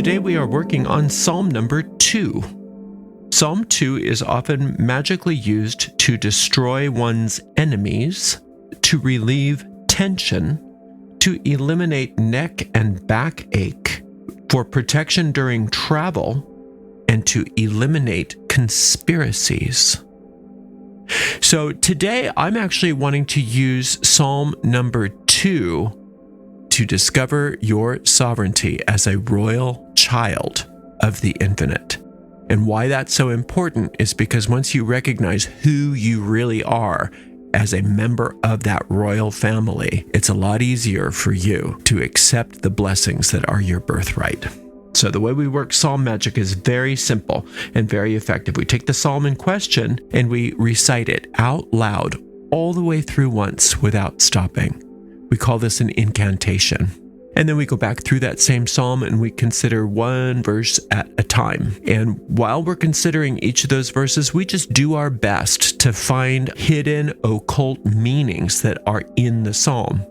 Today we are working on Psalm number 2. Psalm 2 is often magically used to destroy one's enemies, to relieve tension, to eliminate neck and backache, for protection during travel, and to eliminate conspiracies. So today I'm actually wanting to use Psalm number 2 to discover your sovereignty as a royal child of the infinite. And why that's so important is because once you recognize who you really are as a member of that royal family, it's a lot easier for you to accept the blessings that are your birthright. So the way we work psalm magic is very simple and very effective. We take the psalm in question and we recite it out loud all the way through once without stopping. We call this an incantation. And then we go back through that same psalm and we consider one verse at a time. And while we're considering each of those verses, we just do our best to find hidden occult meanings that are in the psalm.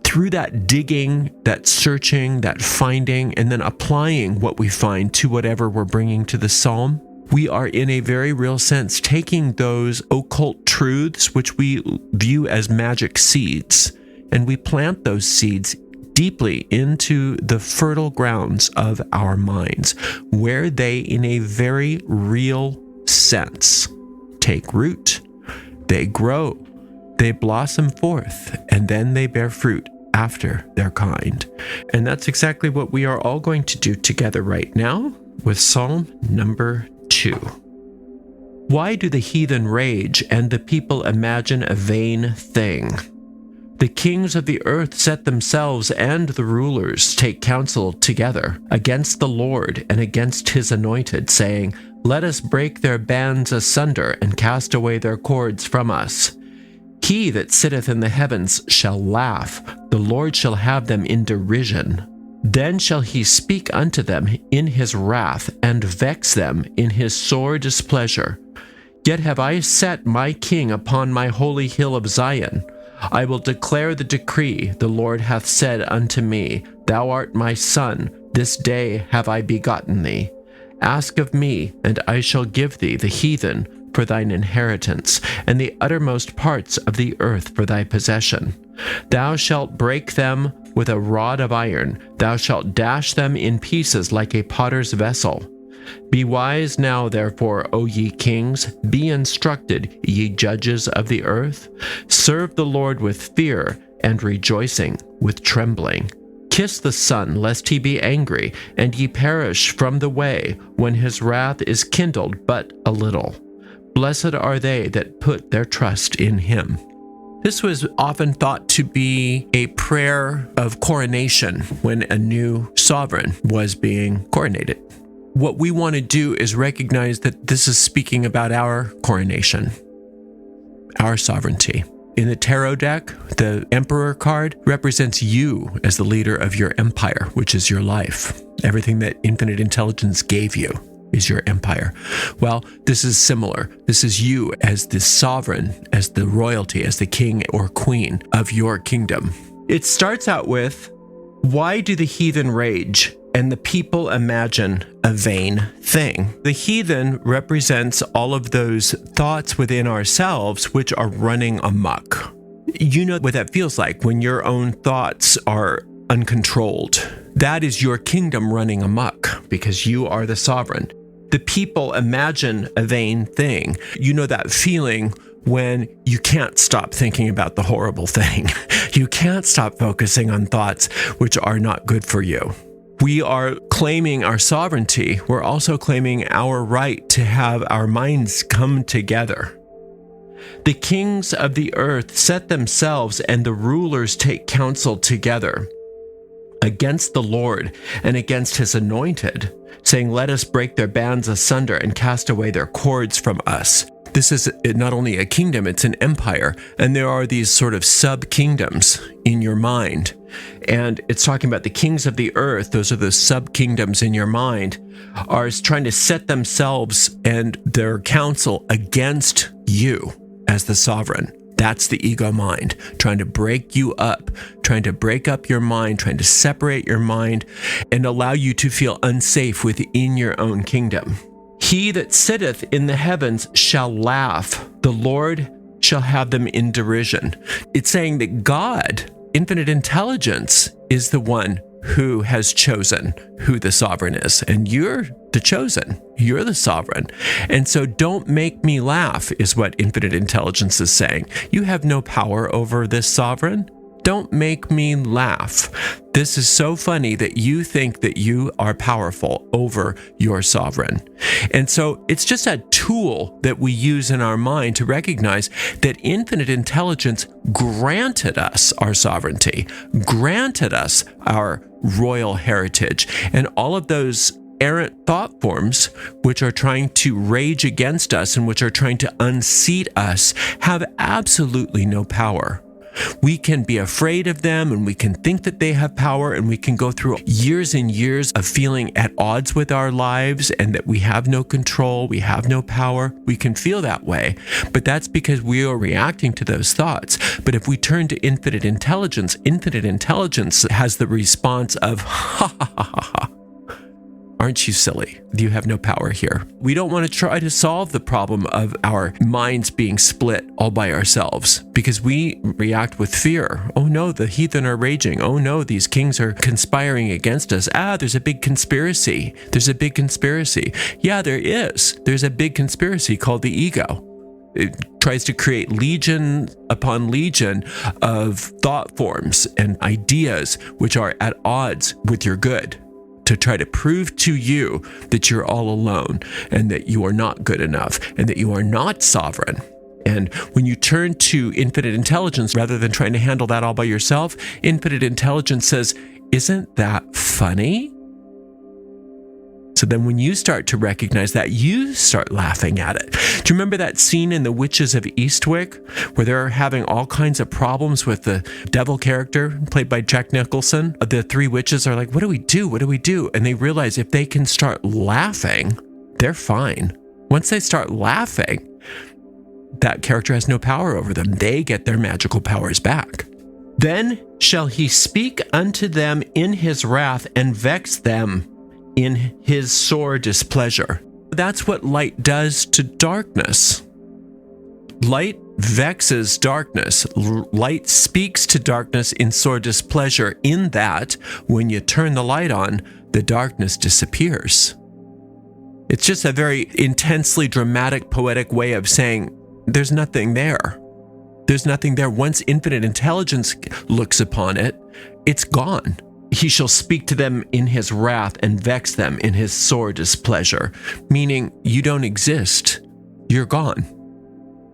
Through that digging, that searching, that finding, and then applying what we find to whatever we're bringing to the psalm, we are in a very real sense taking those occult truths, which we view as magic seeds, and we plant those seeds deeply into the fertile grounds of our minds, where they, in a very real sense, take root, they grow, they blossom forth, and then they bear fruit after their kind. And that's exactly what we are all going to do together right now with Psalm number 2. Why do the heathen rage and the people imagine a vain thing? The kings of the earth set themselves, and the rulers take counsel together against the Lord and against his anointed, saying, "Let us break their bands asunder and cast away their cords from us." He that sitteth in the heavens shall laugh, the Lord shall have them in derision. Then shall he speak unto them in his wrath, and vex them in his sore displeasure. Yet have I set my king upon my holy hill of Zion. I will declare the decree. The Lord hath said unto me, Thou art my son, this day have I begotten thee. Ask of me, and I shall give thee the heathen for thine inheritance, and the uttermost parts of the earth for thy possession. Thou shalt break them with a rod of iron, thou shalt dash them in pieces like a potter's vessel. Be wise now, therefore, O ye kings, be instructed, ye judges of the earth. Serve the Lord with fear, and rejoicing with trembling. Kiss the Son, lest he be angry, and ye perish from the way, when his wrath is kindled but a little. Blessed are they that put their trust in him. This was often thought to be a prayer of coronation when a new sovereign was being coronated. What we want to do is recognize that this is speaking about our coronation, our sovereignty. In the tarot deck, the Emperor card represents you as the leader of your empire, which is your life. Everything that infinite intelligence gave you is your empire. Well, this is similar. This is you as the sovereign, as the royalty, as the king or queen of your kingdom. It starts out with, why do the heathen rage and the people imagine a vain thing? The heathen represents all of those thoughts within ourselves which are running amok. You know what that feels like when your own thoughts are uncontrolled. That is your kingdom running amok because you are the sovereign. The people imagine a vain thing. You know that feeling when you can't stop thinking about the horrible thing. You can't stop focusing on thoughts which are not good for you. We are claiming our sovereignty. We're also claiming our right to have our minds come together. The kings of the earth set themselves, and the rulers take counsel together against the Lord and against his anointed, saying, Let us break their bands asunder and cast away their cords from us. This is not only a kingdom, it's an empire. And there are these sort of sub-kingdoms in your mind. And it's talking about the kings of the earth, those are the sub-kingdoms in your mind, are trying to set themselves and their counsel against you as the sovereign. That's the ego mind, trying to break you up, trying to break up your mind, trying to separate your mind and allow you to feel unsafe within your own kingdom. He that sitteth in the heavens shall laugh. The Lord shall have them in derision. It's saying that God, infinite intelligence, is the one who has chosen who the sovereign is. And you're the chosen. You're the sovereign. And so don't make me laugh is what infinite intelligence is saying. You have no power over this sovereign. Don't make me laugh. This is so funny that you think that you are powerful over your sovereign. And so it's just a tool that we use in our mind to recognize that infinite intelligence granted us our sovereignty, granted us our royal heritage, and all of those errant thought forms which are trying to rage against us and which are trying to unseat us have absolutely no power. We can be afraid of them and we can think that they have power, and we can go through years and years of feeling at odds with our lives and that we have no control, we have no power. We can feel that way, but that's because we are reacting to those thoughts. But if we turn to infinite intelligence has the response of, ha ha ha ha ha. Aren't you silly? You have no power here. We don't want to try to solve the problem of our minds being split all by ourselves because we react with fear. Oh no, the heathen are raging. Oh no, these kings are conspiring against us. There's a big conspiracy. There's a big conspiracy. Yeah, there is. There's a big conspiracy called the ego. It tries to create legion upon legion of thought forms and ideas which are at odds with your good, to try to prove to you that you're all alone and that you are not good enough and that you are not sovereign. And when you turn to infinite intelligence, rather than trying to handle that all by yourself, infinite intelligence says, isn't that funny? So then when you start to recognize that, you start laughing at it. Do you remember that scene in The Witches of Eastwick where they're having all kinds of problems with the devil character played by Jack Nicholson? The three witches are like, what do we do? What do we do? And they realize if they can start laughing, they're fine. Once they start laughing, that character has no power over them. They get their magical powers back. Then shall he speak unto them in his wrath and vex them in his sore displeasure. That's what light does to darkness. Light vexes darkness. Light speaks to darkness in sore displeasure, in that when you turn the light on, the darkness disappears. It's just a very intensely dramatic, poetic way of saying there's nothing there. There's nothing there. Once infinite intelligence looks upon it, it's gone. He shall speak to them in his wrath and vex them in his sore displeasure, meaning you don't exist. You're gone.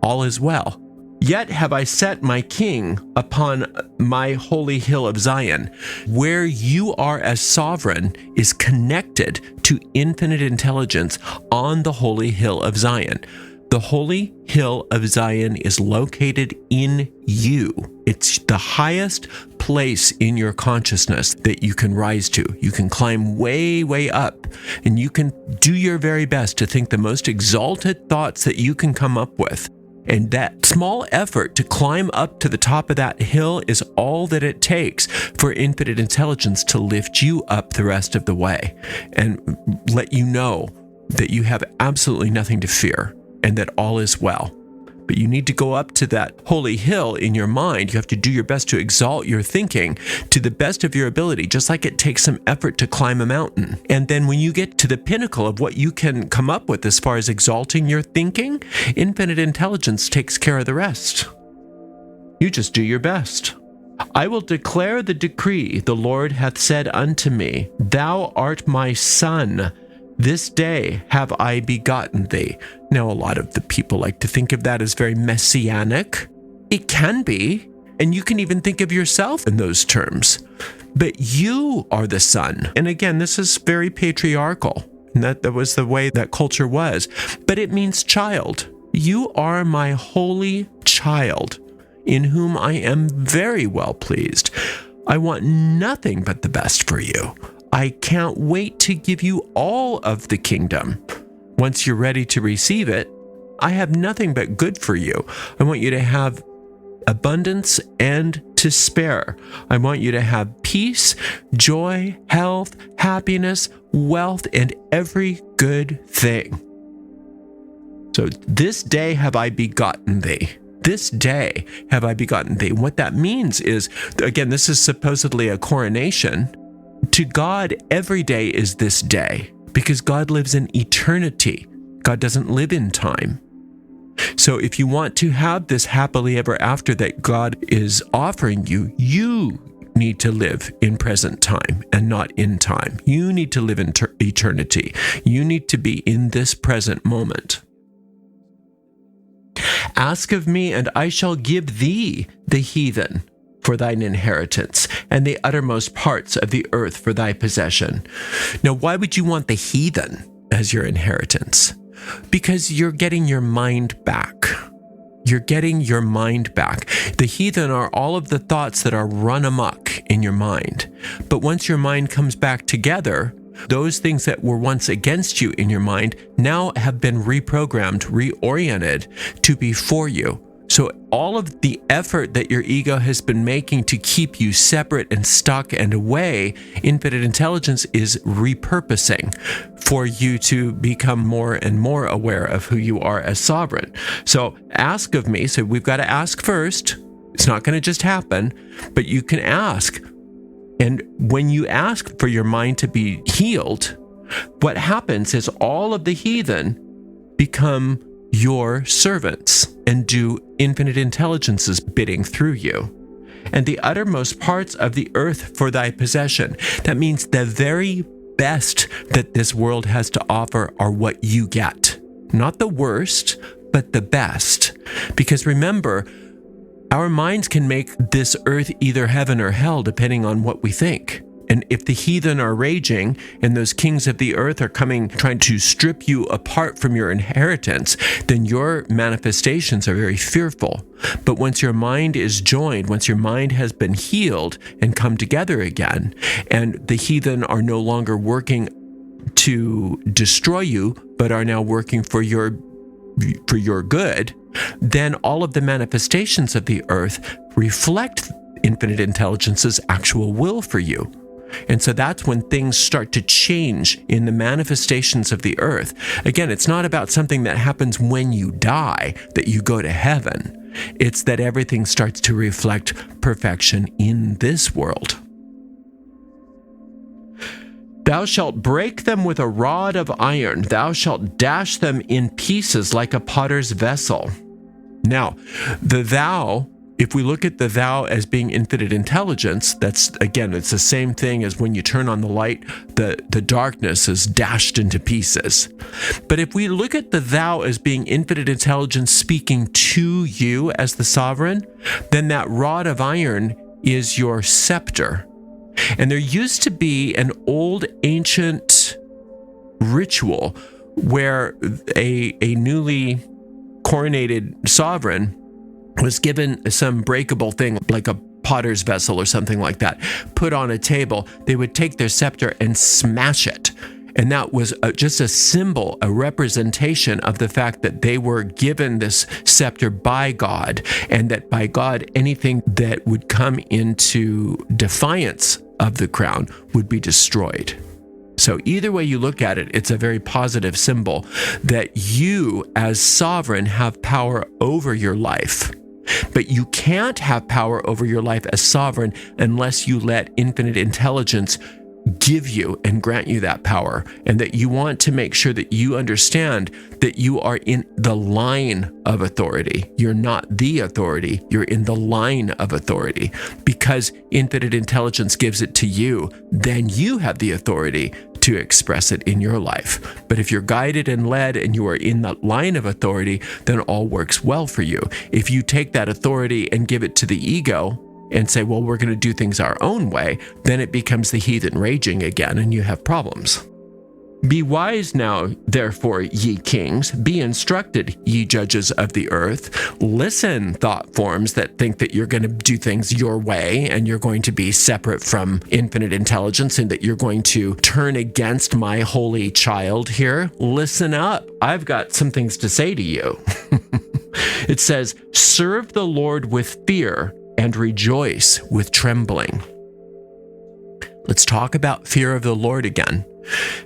All is well. Yet have I set my king upon my holy hill of Zion. Where you are as sovereign is connected to infinite intelligence on the holy hill of Zion. The holy hill of Zion is located in you. It's the highest place in your consciousness that you can rise to. You can climb way, way up, and you can do your very best to think the most exalted thoughts that you can come up with. And that small effort to climb up to the top of that hill is all that it takes for infinite intelligence to lift you up the rest of the way and let you know that you have absolutely nothing to fear and that all is well. But you need to go up to that holy hill in your mind. You have to do your best to exalt your thinking to the best of your ability, just like it takes some effort to climb a mountain. And then when you get to the pinnacle of what you can come up with as far as exalting your thinking, infinite intelligence takes care of the rest. You just do your best. I will declare the decree. The Lord hath said unto me, Thou art my son. This day have I begotten thee. Now, a lot of the people like to think of that as very messianic. It can be, and you can even think of yourself in those terms. But you are the son. And again, this is very patriarchal. And that was the way that culture was. But it means child. You are my holy child, in whom I am very well pleased. I want nothing but the best for you. I can't wait to give you all of the kingdom. Once you're ready to receive it, I have nothing but good for you. I want you to have abundance and to spare. I want you to have peace, joy, health, happiness, wealth, and every good thing. So this day have I begotten thee. This day have I begotten thee. What that means is, again, this is supposedly a coronation. To God, every day is this day because God lives in eternity. God doesn't live in time. So if you want to have this happily ever after that God is offering you, you need to live in present time and not in time. You need to live in eternity. You need to be in this present moment. Ask of me, and I shall give thee the heathen for thine inheritance, and the uttermost parts of the earth for thy possession. Now, why would you want the heathen as your inheritance? Because you're getting your mind back. You're getting your mind back. The heathen are all of the thoughts that are run amok in your mind. But once your mind comes back together, those things that were once against you in your mind now have been reprogrammed, reoriented to be for you. So all of the effort that your ego has been making to keep you separate and stuck and away, infinite intelligence is repurposing for you to become more and more aware of who you are as sovereign. So ask of me. So we've got to ask first. It's not going to just happen, but you can ask. And when you ask for your mind to be healed, what happens is all of the heathen become your servants and do infinite intelligence's bidding through you. And the uttermost parts of the earth for thy possession. That means the very best that this world has to offer are what you get. Not the worst, but the best. Because remember, our minds can make this earth either heaven or hell depending on what we think. And if the heathen are raging and those kings of the earth are coming, trying to strip you apart from your inheritance, then your manifestations are very fearful. But once your mind is joined, once your mind has been healed and come together again, and the heathen are no longer working to destroy you, but are now working for your good, then all of the manifestations of the earth reflect infinite intelligence's actual will for you. And so that's when things start to change in the manifestations of the earth. Again, it's not about something that happens when you die, that you go to heaven. It's that everything starts to reflect perfection in this world. Thou shalt break them with a rod of iron. Thou shalt dash them in pieces like a potter's vessel. Now, the thou, if we look at the thou as being infinite intelligence, that's, again, it's the same thing as when you turn on the light, the darkness is dashed into pieces. But if we look at the thou as being infinite intelligence speaking to you as the sovereign, then that rod of iron is your scepter. And there used to be an old ancient ritual where a newly coronated sovereign was given some breakable thing like a potter's vessel or something like that, put on a table. They would take their scepter and smash it. And that was just a symbol, a representation of the fact that they were given this scepter by God, and that by God, anything that would come into defiance of the crown would be destroyed. So either way you look at it, it's a very positive symbol that you as sovereign have power over your life. But you can't have power over your life as sovereign unless you let infinite intelligence give you and grant you that power, and that you want to make sure that you understand that you are in the line of authority. You're not the authority, you're in the line of authority. Because infinite intelligence gives it to you, then you have the authority to express it in your life. But if you're guided and led and you are in that line of authority, then all works well for you. If you take that authority and give it to the ego and say, well, we're going to do things our own way, then it becomes the heathen raging again and you have problems. Be wise now, therefore, ye kings, be instructed, ye judges of the earth. Listen, thought forms that think that you're going to do things your way and you're going to be separate from infinite intelligence and that you're going to turn against my holy child here. Listen up. I've got some things to say to you. It says, serve the Lord with fear and rejoice with trembling. Let's talk about fear of the Lord again.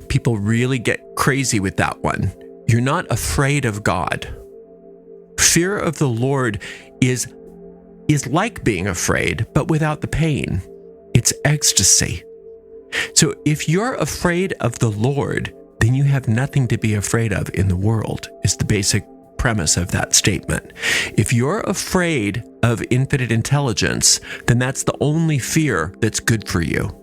People really get crazy with that one. You're not afraid of God. Fear of the Lord is like being afraid, but without the pain. It's ecstasy. So if you're afraid of the Lord, then you have nothing to be afraid of in the world, is the basic premise of that statement. If you're afraid of infinite intelligence, then that's the only fear that's good for you.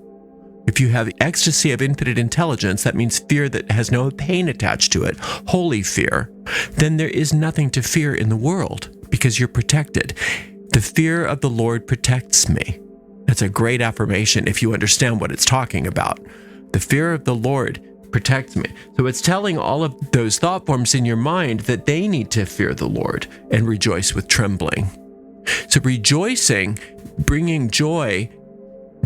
If you have ecstasy of infinite intelligence, that means fear that has no pain attached to it, holy fear, then there is nothing to fear in the world because you're protected. The fear of the Lord protects me. That's a great affirmation if you understand what it's talking about. The fear of the Lord protects me. So it's telling all of those thought forms in your mind that they need to fear the Lord and rejoice with trembling. So rejoicing, bringing joy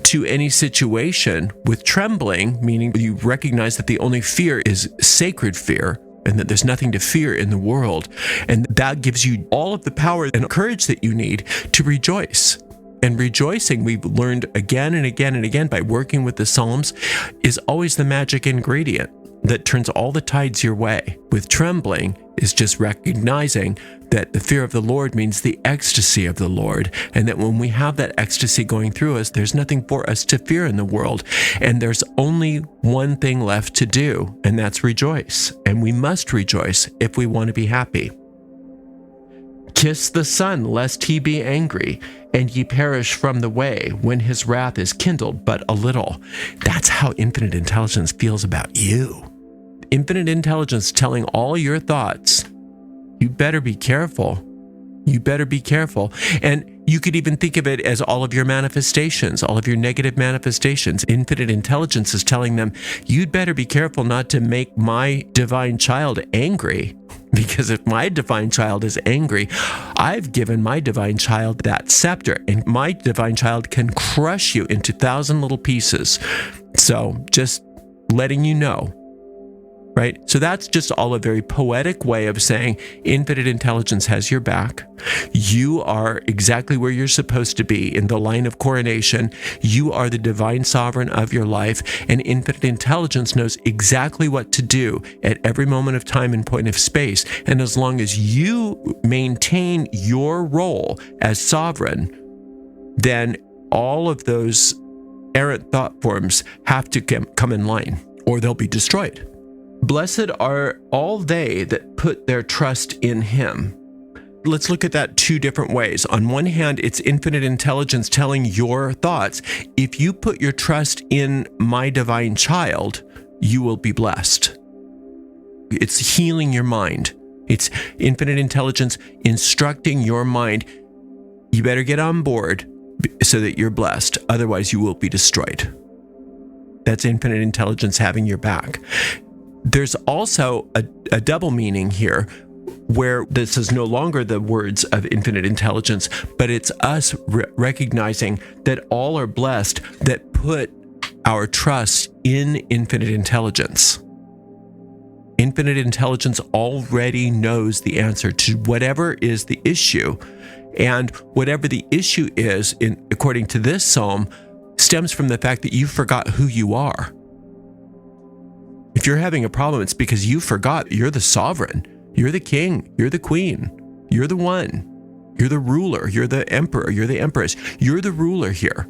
to any situation with trembling, meaning you recognize that the only fear is sacred fear and that there's nothing to fear in the world. And that gives you all of the power and courage that you need to rejoice. And rejoicing, we've learned again and again and again by working with the Psalms, is always the magic ingredient that turns all the tides your way. With trembling is just recognizing that the fear of the Lord means the ecstasy of the Lord, and that when we have that ecstasy going through us, there's nothing for us to fear in the world, and there's only one thing left to do, and that's rejoice. And we must rejoice if we want to be happy. Kiss the Son, lest he be angry, and ye perish from the way, when his wrath is kindled but a little. That's how infinite intelligence feels about you. Infinite intelligence telling all your thoughts, you better be careful. You better be careful. And you could even think of it as all of your manifestations, all of your negative manifestations. Infinite intelligence is telling them, you'd better be careful not to make my divine child angry. Because if my divine child is angry, I've given my divine child that scepter, and my divine child can crush you into 1,000 little pieces. So just letting you know. Right? So that's just all a very poetic way of saying infinite intelligence has your back. You are exactly where you're supposed to be in the line of coronation. You are the divine sovereign of your life, and infinite intelligence knows exactly what to do at every moment of time and point of space. And as long as you maintain your role as sovereign, then all of those errant thought forms have to come in line, or they'll be destroyed. Blessed are all they that put their trust in him. Let's look at that two different ways. On one hand, it's infinite intelligence telling your thoughts. If you put your trust in my divine child, you will be blessed. It's healing your mind. It's infinite intelligence instructing your mind. You better get on board so that you're blessed. Otherwise, you will be destroyed. That's infinite intelligence having your back. There's also a double meaning here where this is no longer the words of infinite intelligence, but it's us recognizing that all are blessed that put our trust in infinite intelligence. Infinite intelligence already knows the answer to whatever is the issue. And whatever the issue is, according to this psalm, stems from the fact that you forgot who you are. If you're having a problem, it's because you forgot you're the sovereign. You're the king. You're the queen. You're the one. You're the ruler. You're the emperor. You're the empress. You're the ruler here.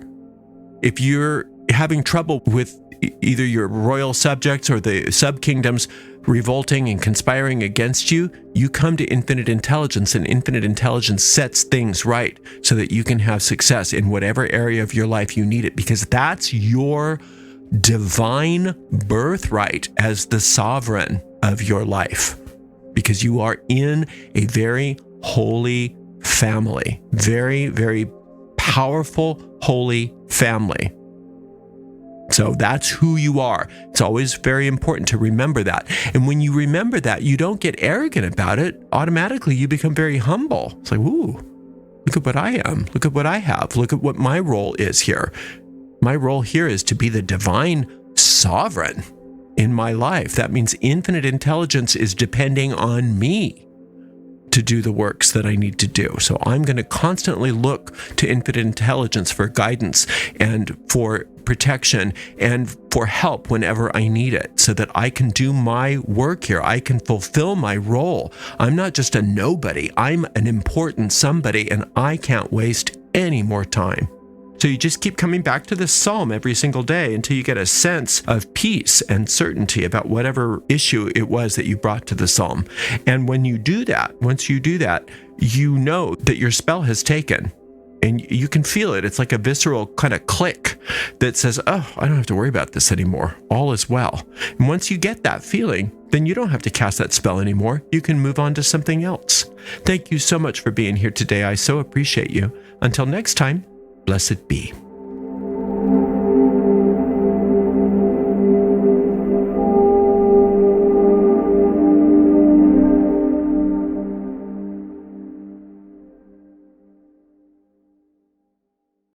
If you're having trouble with either your royal subjects or the sub-kingdoms revolting and conspiring against you, you come to infinite intelligence, and infinite intelligence sets things right so that you can have success in whatever area of your life you need it, because that's your divine birthright as the sovereign of your life, because you are in a very holy family, very, very powerful, holy family. So that's who you are. It's always very important to remember that. And when you remember that, you don't get arrogant about it. Automatically, you become very humble. It's like, ooh, look at what I am. Look at what I have. Look at what my role is here. My role here is to be the divine sovereign in my life. That means infinite intelligence is depending on me to do the works that I need to do. So I'm going to constantly look to infinite intelligence for guidance and for protection and for help whenever I need it, so that I can do my work here. I can fulfill my role. I'm not just a nobody. I'm an important somebody, and I can't waste any more time. So you just keep coming back to this psalm every single day until you get a sense of peace and certainty about whatever issue it was that you brought to the psalm. And when you do that, once you do that, you know that your spell has taken. And you can feel it. It's like a visceral kind of click that says, oh, I don't have to worry about this anymore. All is well. And once you get that feeling, then you don't have to cast that spell anymore. You can move on to something else. Thank you so much for being here today. I so appreciate you. Until next time, blessed be.